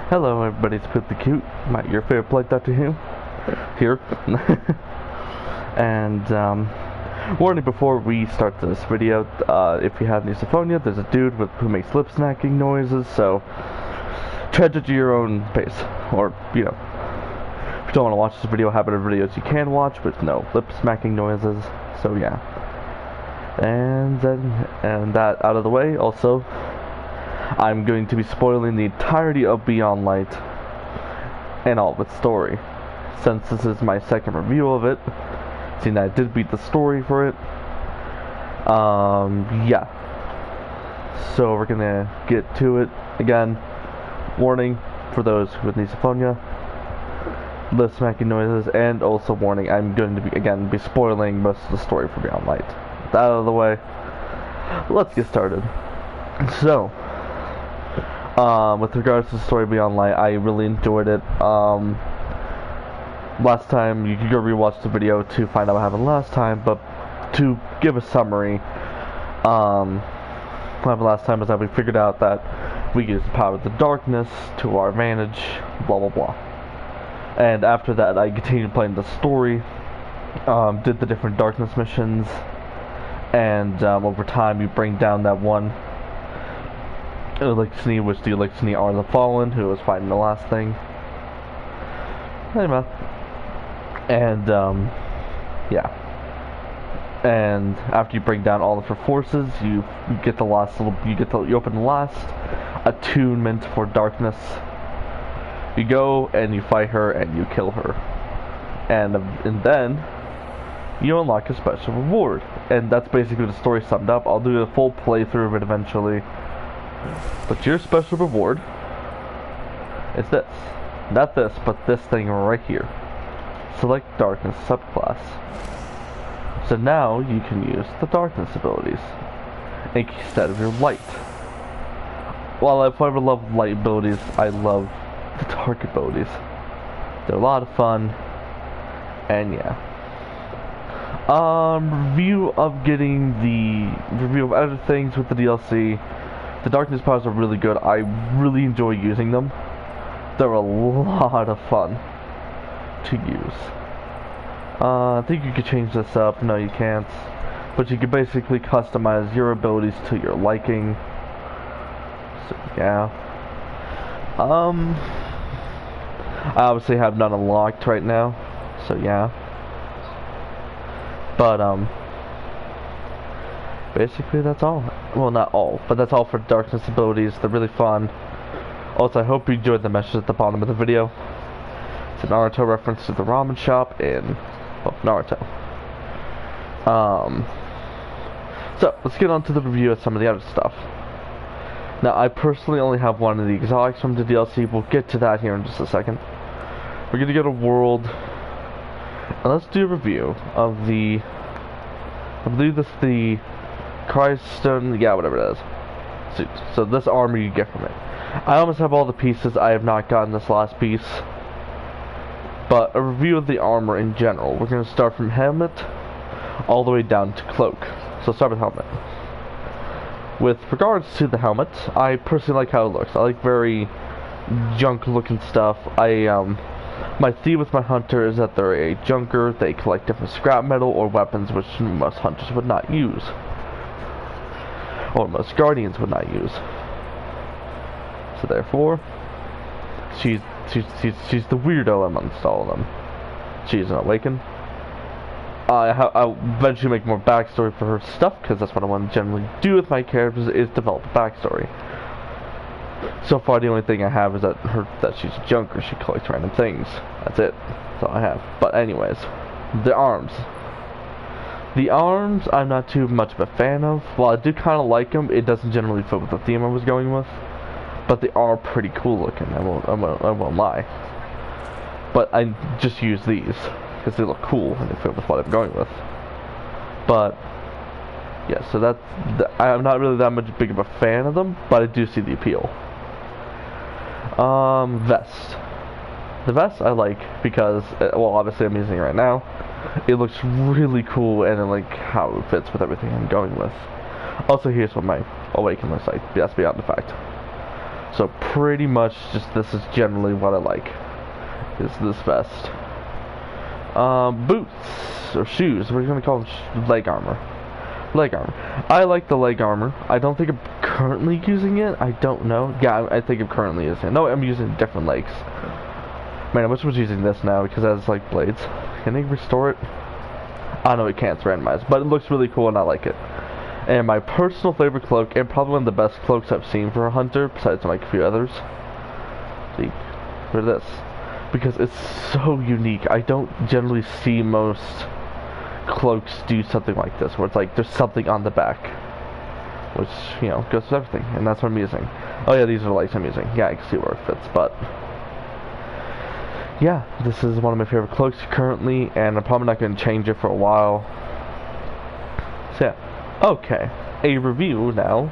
Hello everybody, it's Poot the Cute, your favorite Black Doctor here. And warning before we start this video, if you have misophonia, there's a dude who makes lip smacking noises, so tread at your own pace. Or, you know, if you don't want to watch this video, have other videos you can watch with no lip smacking noises, so yeah. And that out of the way, also, I'm going to be spoiling the entirety of Beyond Light and all of its story. Since this is my second review of it, seeing that I did beat the story for it, yeah. So we're gonna get to it. Again, warning for those with misophonia, lip smacking noises, and also warning, I'm going to be spoiling most of the story for Beyond Light. That out of the way, let's get started. So, with regards to the story Beyond Light, I really enjoyed it. Last time, you can go rewatch the video to find out what happened last time, but to give a summary, what happened last time is that we figured out that we could use the power of the darkness to our advantage, blah blah blah. And after that, I continued playing the story, did the different darkness missions, and over time you bring down that one Elixir, which the Elixir are the Fallen, who was fighting the last thing. Anyway. And, yeah. And after you bring down all of her forces, you get the last you open the last attunement for darkness. You go and you fight her and you kill her. And then you unlock a special reward. And that's basically the story summed up. I'll do a full playthrough of it eventually. But your special reward is this. Not this, but this thing right here. Select Darkness subclass. So now you can use the Darkness abilities instead of your Light. While I forever love Light abilities, I love the Dark abilities. They're a lot of fun, and yeah. Review of other things with the DLC. The Darkness powers are really good. I really enjoy using them. They're a lot of fun to use. I think you could change this up. No, you can't. But you can basically customize your abilities to your liking. So, yeah. I obviously have none unlocked right now. So, yeah. But, basically that's all. Well, not all, but that's all for Darkness abilities. They're really fun. Also, I hope you enjoyed the message at the bottom of the video. It's a Naruto reference to the ramen shop in, well, Naruto. So, let's get on to the review of some of the other stuff. Now, I personally only have one of the exotics from the DLC. We'll get to that here in just a second. We're gonna go to World, and let's do a review of the, I believe this is the Christstone, yeah, whatever it is. So this armor you get from it. I almost have all the pieces. I have not gotten this last piece. But a review of the armor in general. We're going to start from helmet all the way down to cloak. So start with helmet. With regards to the helmet, I personally like how it looks. I like very junk looking stuff. My theme with my hunter is that they're a junker. They collect different scrap metal or weapons which most hunters would not use. Or most guardians would not use. So therefore, she's the weirdo amongst all of them. She's an awakened. I'll eventually make more backstory for her stuff, because that's what I want to generally do with my characters, is develop a backstory. So far, the only thing I have is that she's a junker. She collects random things. That's it. That's all I have. But anyways, the arms. The arms, I'm not too much of a fan of. While I do kind of like them, it doesn't generally fit with the theme I was going with. But they are pretty cool looking. I won't lie. But I just use these because they look cool and they fit with what I'm going with. But yeah, so I'm not really that much big of a fan of them, but I do see the appeal. Vest. The vest I like because, well, obviously I'm using it right now. It looks really cool, and I like how it fits with everything I'm going with. Also, here's what my awaken looks like. That's beyond the fact. So pretty much just this is generally what I like. Is this vest. Boots or shoes. We're gonna call them leg armor. Leg armor. I like the leg armor. I don't think I'm currently using it. I don't know. Yeah, I think I'm currently using it. No, I'm using different legs. Man, I wish I was using this now because it has like blades. Can they restore it? I know it can't, it's randomized, but it looks really cool and I like it. And my personal favorite cloak, and probably one of the best cloaks I've seen for a hunter, besides like a few others. See, for this. Because it's so unique. I don't generally see most cloaks do something like this, where it's like there's something on the back. Which, you know, goes with everything, and that's what I'm using. Oh yeah, these are the lights I'm using. Yeah, I can see where it fits, but... yeah, this is one of my favorite cloaks currently, and I'm probably not going to change it for a while. So yeah. Okay, a review now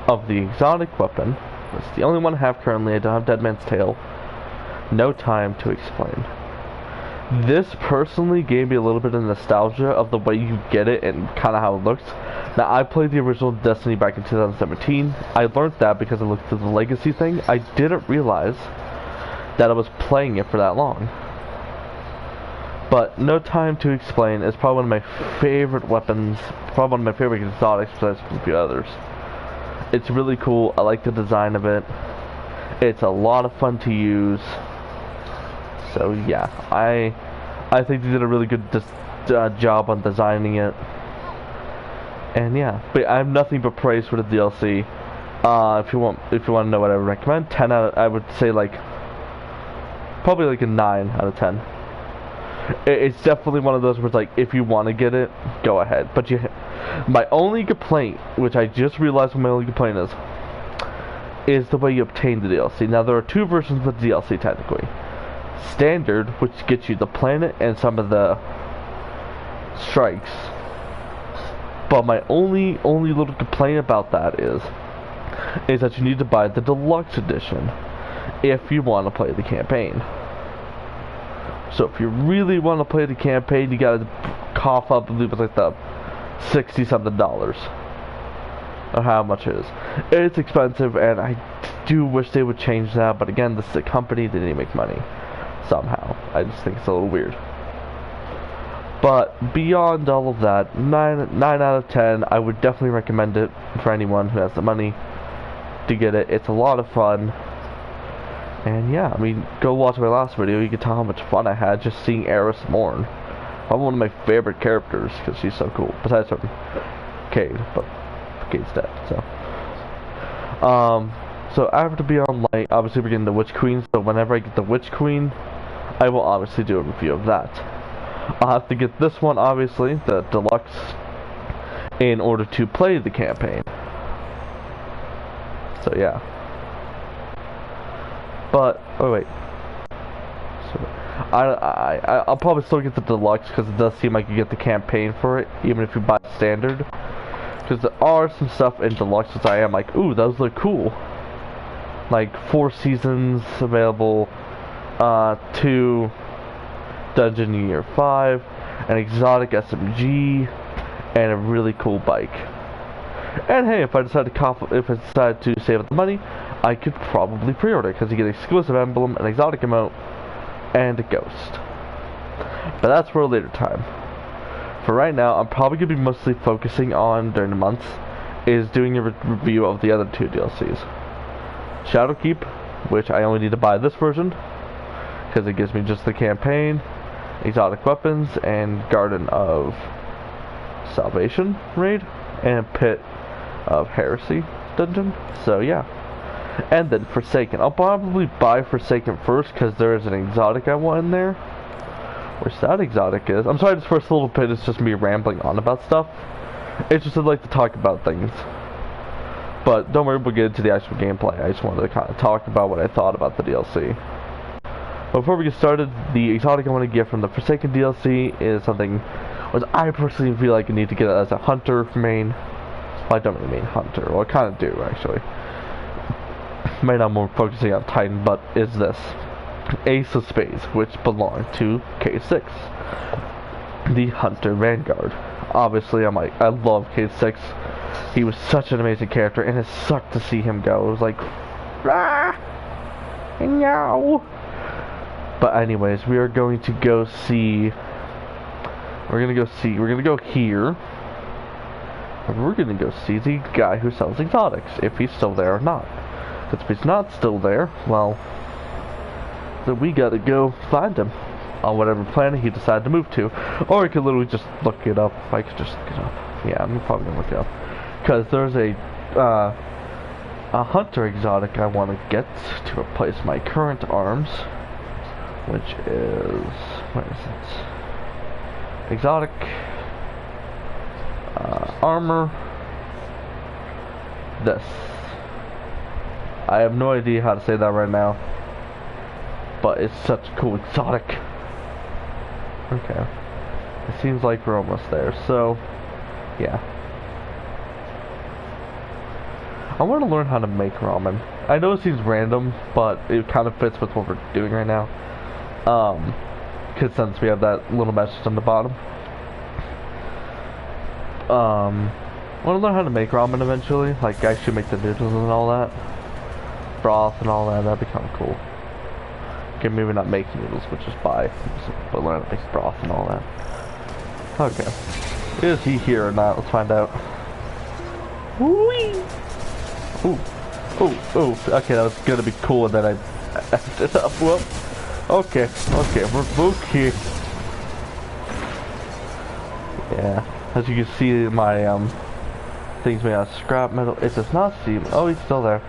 of the exotic weapon. It's the only one I have currently. I don't have Dead Man's Tail. No time to explain. This personally gave me a little bit of nostalgia of the way you get it and kind of how it looks. Now, I played the original Destiny back in 2017. I learned that because I looked through the Legacy thing. I didn't realize that I was playing it for that long. But No Time to Explain is probably one of my favorite weapons, probably one of my favorite exotics besides a few others. It's really cool. I like the design of it. It's a lot of fun to use. So yeah, I think they did a really good job on designing it. And yeah, but I have nothing but praise for the DLC. If you want to know what I would recommend, I would say like probably like a 9 out of 10. It's definitely one of those where it's like, if you want to get it, go ahead. But my only complaint, which I just realized what my only complaint is the way you obtain the DLC. Now, there are two versions of the DLC, technically. Standard, which gets you the planet and some of the strikes. But my only little complaint about that is that you need to buy the deluxe edition if you want to play the campaign. So if you really want to play the campaign, you gotta cough up, I believe it's like the $60 something or how much it is. It's expensive, and I do wish they would change that, but again, this is a company, they need to make money somehow. I just think it's a little weird. But beyond all of that, 9 out of 10, I would definitely recommend it for anyone who has the money to get it. It's a lot of fun. And yeah, I mean, go watch my last video, you can tell how much fun I had just seeing Eris Morn. Probably one of my favorite characters, because she's so cool. Besides from Cade, but Cade's dead, so. So after Beyond Light, obviously we're getting the Witch Queen, so whenever I get the Witch Queen, I will obviously do a review of that. I'll have to get this one, obviously, the deluxe, in order to play the campaign. So yeah. But, oh wait. So, I'll probably still get the deluxe because it does seem like you get the campaign for it, even if you buy standard. Because there are some stuff in deluxe that I am like, ooh, those look cool. Like 4 seasons available, 2 Dungeon Year 5, an exotic SMG, and a really cool bike. And hey, if I decide to save up the money, I could probably pre-order because you get an exclusive emblem, an exotic emote, and a ghost. But that's for a later time. For right now, I'm probably going to be mostly focusing on, during the months, is doing a review of the other 2 DLCs. Shadowkeep, which I only need to buy this version, because it gives me just the campaign, exotic weapons, and Garden of Salvation raid, and Pit of Heresy dungeon. So yeah. And then Forsaken. I'll probably buy Forsaken first because there is an exotic I want in there. Where's that exotic is? I'm sorry, this first little bit is just me rambling on about stuff. It's just I'd like to talk about things. But don't worry, we'll get into the actual gameplay. I just wanted to kind of talk about what I thought about the DLC. Before we get started, the exotic I want to get from the Forsaken DLC is something which I personally feel like I need to get as a hunter main. Well, I don't really mean hunter. Well, I kind of do, actually. Might not more focusing on Titan, but is this Ace of Spades, which belonged to K6, the Hunter Vanguard. Obviously, I love K6. He was such an amazing character, and it sucked to see him go. It was like, Ah! No! But anyways, we are going to go see... We're gonna go here. And we're gonna go see the guy who sells exotics, if he's still there or not. Because if he's not still there, well... then we gotta go find him. On whatever planet he decided to move to. Or I could literally just look it up. I could just look it up. Yeah, I'm probably gonna look it up. Because there's a hunter exotic I want to get to replace my current arms. Which is... where is it? Exotic... armor... this. I have no idea how to say that right now. But it's such a cool exotic. Okay. It seems like we're almost there, so... yeah. I want to learn how to make ramen. I know it seems random, but it kind of fits with what we're doing right now. Because since we have that little message on the bottom. I want to learn how to make ramen eventually. Like, actually make the noodles and all that. Broth and all that, that'd be kind of cool. Okay, maybe not make noodles, but just buy. But learn how to make broth and all that. Okay. Is he here or not? Let's find out. Whee! Ooh. Ooh, ooh. Okay, that was gonna be cool, and then I effed it up. Whoop. Okay, okay, we're okay. Yeah. As you can see, my, things made out of scrap metal. It does not seem... oh, he's still there.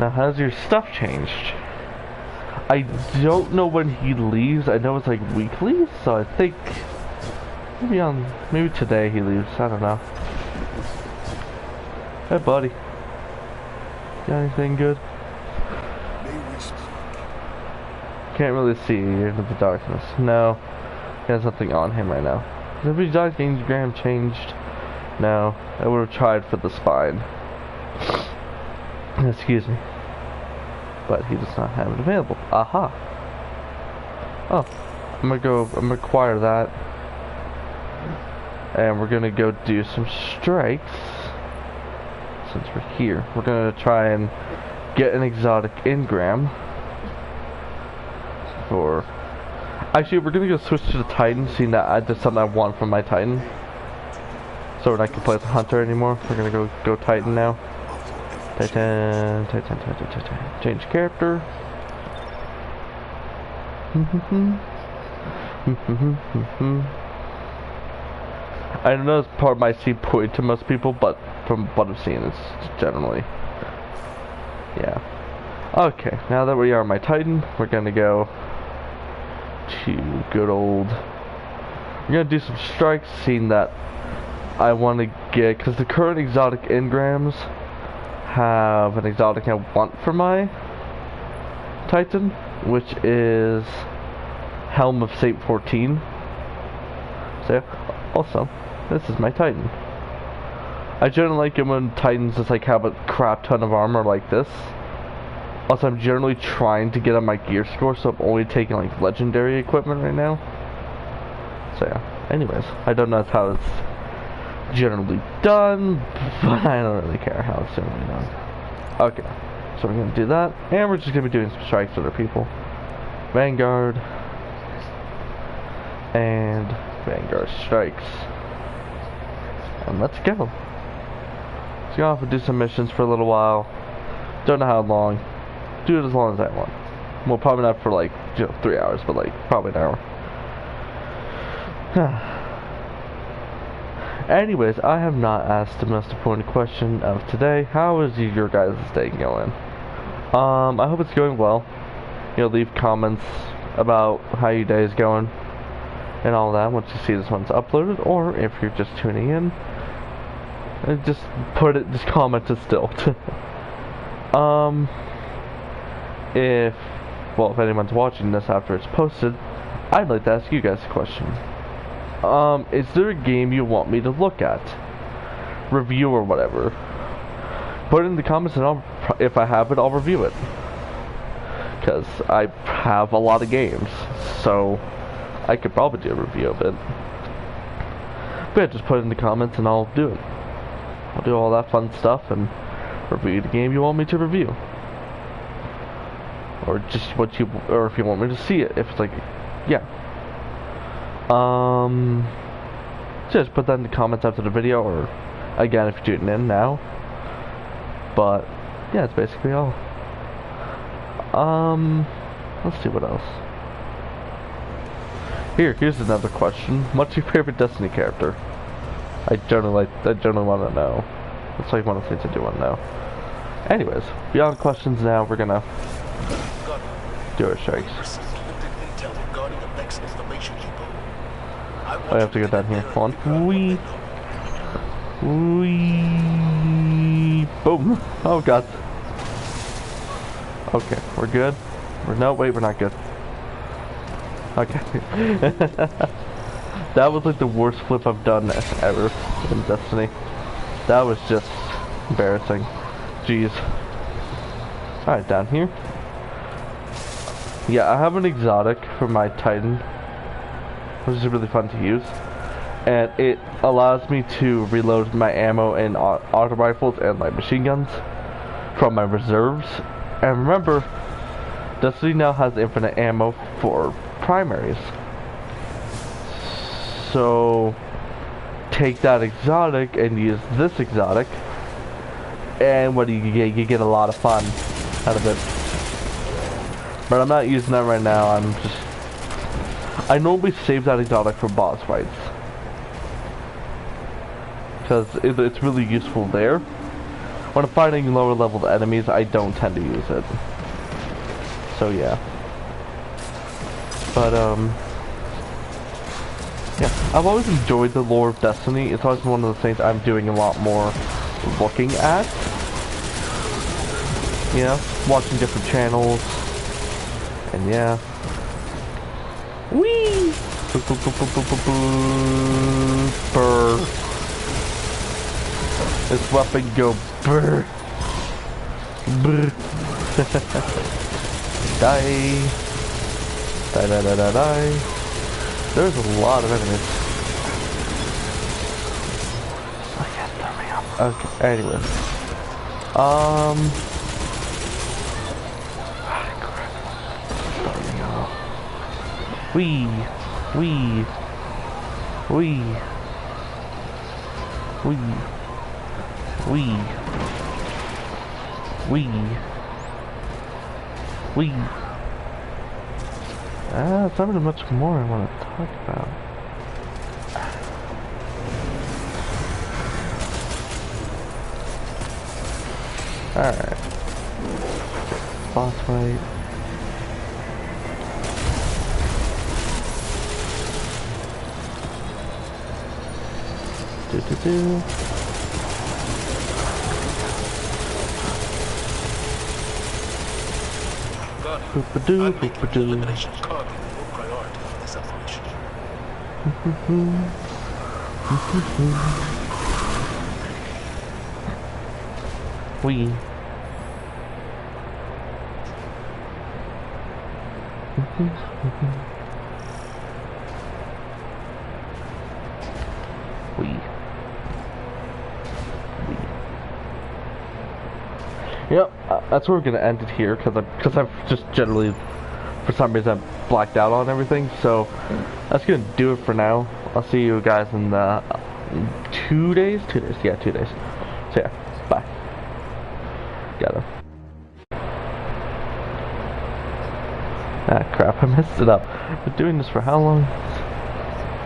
Now, has your stuff changed? I don't know when he leaves. I know it's like weekly, so I think maybe today he leaves. I don't know. Hey, buddy. Got anything good? Can't really see into the darkness. No, he has nothing on him right now. Has the exotic engram changed? No, I would have tried for the spine. Excuse me. But he does not have it available. Aha! Oh, I'm gonna acquire that. And we're gonna go do some strikes. Since we're here. We're gonna try and get an exotic engram. For... actually, we're gonna go switch to the Titan, seeing that that's something I want from my Titan. So I can play as a hunter anymore. We're gonna go Titan now. Titan. Change character. I know this part might seem pointed to most people, but from what I've seen, it's generally... yeah. Okay, now that we are my Titan, we're gonna go to good old... we're gonna do some strikes, seeing that I want to get... because the current exotic engrams have an exotic I want for my Titan, which is Helm of Saint 14. So, also, this is my Titan. I generally like it when Titans just like have a crap ton of armor like this. Also, I'm generally trying to get on my gear score, so I'm only taking like legendary equipment right now. So yeah, anyways, I don't know how it's generally done, but I don't really care how it's generally done. Okay, so we're gonna do that, and we're just gonna be doing some strikes with other people. Vanguard, and Vanguard strikes. And let's go. Let's go off and do some missions for a little while. Don't know how long. Do it as long as I want. Well, probably not for like, 3 hours, but like, probably an hour. Anyways, I have not asked the most important question of today. How is your guys' day going? I hope it's going well. Leave comments about how your day is going and all that once you see this one's uploaded, or if you're just tuning in, just comment it still. If anyone's watching this after it's posted, I'd like to ask you guys a question. Is there a game you want me to look at? Review or whatever? Put it in the comments and if I have it, I'll review it. Because I have a lot of games, so I could probably do a review of it. But yeah, just put it in the comments and I'll do it. I'll do all that fun stuff and review the game you want me to review. Or just or if you want me to see it, if it's like, yeah. Just put that in the comments after the video, or again if you're tuning in now. But yeah, it's basically all. Let's see what else. Here's another question. What's your favorite Destiny character? I generally want to know. It's like one of the things I do want to know. Anyways, beyond questions now, we're gonna do our strikes. I have to get down here. Hold on. Wee. Boom. Oh god. Okay, we're good. No, wait, we're not good. Okay. That was like the worst flip I've done ever in Destiny. That was just embarrassing. Jeez. Alright, down here. Yeah, I have an exotic for my Titan, which is really fun to use. And it allows me to reload my ammo in auto rifles and like machine guns from my reserves. And remember, Destiny now has infinite ammo for primaries. So take that exotic and use this exotic, and what do you get? You get a lot of fun out of it. But I'm not using that right now. I normally save that exotic for boss fights, because it's really useful there. When I'm fighting lower level enemies, I don't tend to use it. So yeah. But yeah, I've always enjoyed the lore of Destiny. It's always one of the things I'm doing a lot more looking at. You know, watching different channels. And yeah. Whee! Brr. This weapon go brr. Brr. Die. Die, die, die, die, die. There's a lot of enemies. I can't turn me up. Okay, anyways. Wee. Wee. Wee. Wee. Wee. Wee. Wee. It's not really much more I want to talk about. Alright. Boss fight. Do. Boop-a-doo, boop-a-doo. Elimination card will priority for this operation. Wee. Wee. Yep, that's where we're gonna end it here, because I've just generally, for some reason, I've blacked out on everything. So that's gonna do it for now. I'll see you guys in 2 days. 2 days, yeah, 2 days. So yeah, bye. Gotta. Ah, crap! I messed it up. I've been doing this for how long?